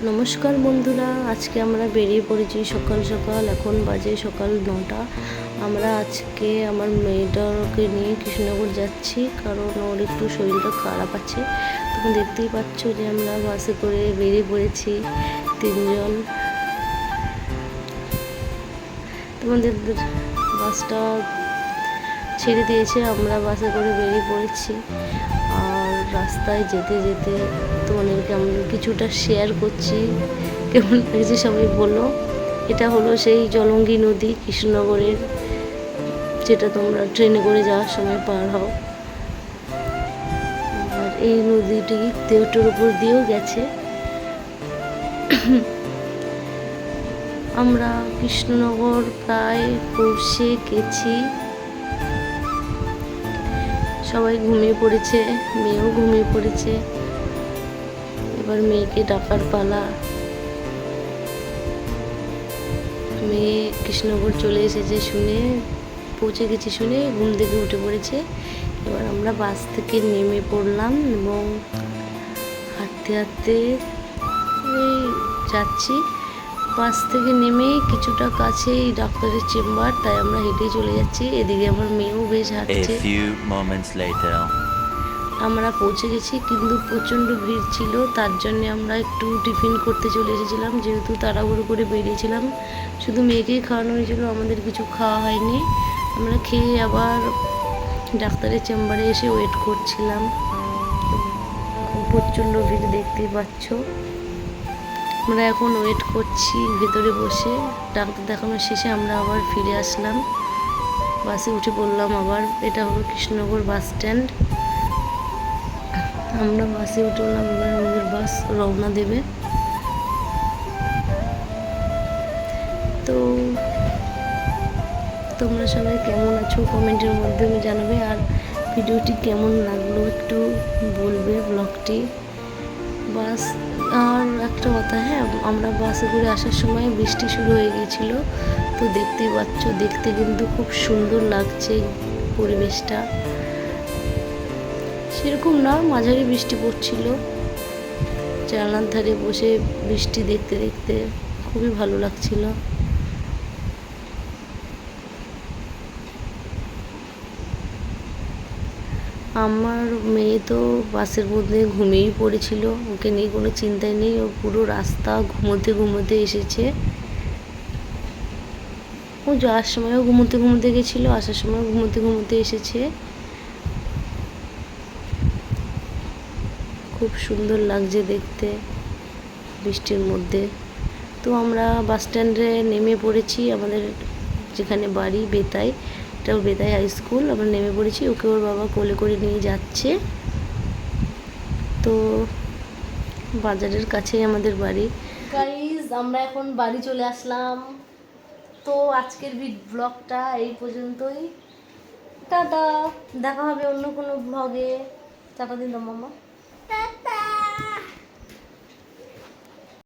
নমস্কার বন্ধুরা, আজকে আমরা বেরিয়ে পড়েছি সকাল সকাল। এখন বাজে সকাল 9টা। আমরা আজকে আমার মেয়েটাকে নিয়ে কৃষ্ণনগর যাচ্ছি, কারণ ওর একটু শরীরটা খারাপ আছে। তখন দেখতেই পাচ্ছ যে আমরা বাসে করে বেরিয়ে পড়েছি তিনজন। তোমাদের বাসটা ছেড়ে দিয়েছে, আমরা বাসে করে বেরিয়ে পড়েছি। আর রাস্তায় যেতে যেতে তোমাদেরকে আমরা কিছুটা শেয়ার করছি, কেমন লাগছে সবাই বলো। এটা হলো সেই জলঙ্গি নদী কৃষ্ণনগরের, যেটা তোমরা ট্রেনে করে যাওয়ার সময় পার হও। আর এই নদীটি দেওটোর উপর দিয়েও গেছে। আমরা কৃষ্ণনগর প্রায় পৌঁছে গেছি। সবাই ঘুমিয়ে পড়েছে, মেয়েও ঘুমিয়ে পড়েছে। এবার মেয়েকে ডাকার পালা। মেয়ে কৃষ্ণনগর চলে এসেছে শুনে, পৌঁছে গেছি শুনে ঘুম থেকে উঠে পড়েছে। এবার আমরা বাস থেকে নেমে পড়লাম এবং হাঁটতে হাঁটতে যাচ্ছি। বাস থেকে নেমেই কিছুটা কাছেই ডাক্তারের চেম্বার, তাই আমরা হেঁটেই চলে যাচ্ছি। এদিকে আমার মেয়েও বেশ হাঁটছে। আমরা পৌঁছে গেছি, কিন্তু প্রচণ্ড ভিড় ছিল, তার জন্যে আমরা একটু টিফিন করতে চলে এসেছিলাম, যেহেতু তাড়াহুড়ো করে বেরিয়েছিলাম। শুধু মেয়েকেই খাওয়ানো হয়েছিল, আমাদের কিছু খাওয়া হয়নি। আমরা খেয়ে আবার ডাক্তারের চেম্বারে এসে ওয়েট করছিলাম। প্রচণ্ড ভিড় দেখতেই পাচ্ছ। আমরা এখন ওয়েট করছি ভেতরে বসে। ডাক্তার দেখানো শেষে আমরা আবার ফিরে আসলাম, বাসে উঠে পড়লাম আবার। এটা হলো কৃষ্ণনগর বাস স্ট্যান্ড। আমরা বাসে উঠলাম, এবার আমাদের বাস রওনা দেবে। তো তোমরা সবাই কেমন আছো কমেন্টের মাধ্যমে জানাবে, আর ভিডিওটি কেমন লাগলো একটু বলবে, ব্লগটি। বাস আর একটা কথা, হ্যাঁ, আমরা বাসে করে আসার সময় বৃষ্টি শুরু হয়ে গিয়েছিল। তো দেখতেই পাচ্ছ, দেখতে কিন্তু খুব সুন্দর লাগছে পরিবেশটা। সেরকম না, মাঝারি বৃষ্টি পড়ছিল। জানলার ধারে বসে বৃষ্টি দেখতে দেখতে খুবই ভালো লাগছিল। আমার মেয়ে তো বাসের মধ্যে ঘুমিয়েই পড়েছিল, ওকে নিয়ে কোনো চিন্তাই নেই। ও পুরো রাস্তা ঘুমোতে ঘুমোতে এসেছে। ও যাওয়ার সময়ও ঘুমোতে ঘুমোতে গেছিলো, আসার সময়ও ঘুমোতে ঘুমোতে এসেছে। খুব সুন্দর লাগছে দেখতে বৃষ্টির মধ্যে। তো আমরা বাস স্ট্যান্ডে নেমে পড়েছি, আমাদের যেখানে বাড়ি বেতাই, এটাও বেতাই হাই স্কুল। আমরা নেমে পড়েছি, ওকে ওর বাবা কোলে করে নিয়ে যাচ্ছে। তো বাজারের কাছেই আমাদের বাড়ি। গাইজ, আমরা এখন বাড়ি চলে আসলাম। তো আজকের ব্লগটা এই পর্যন্তই। টাটা, দেখা হবে অন্য কোনো ব্লগে। টাটা দিন তো মামা।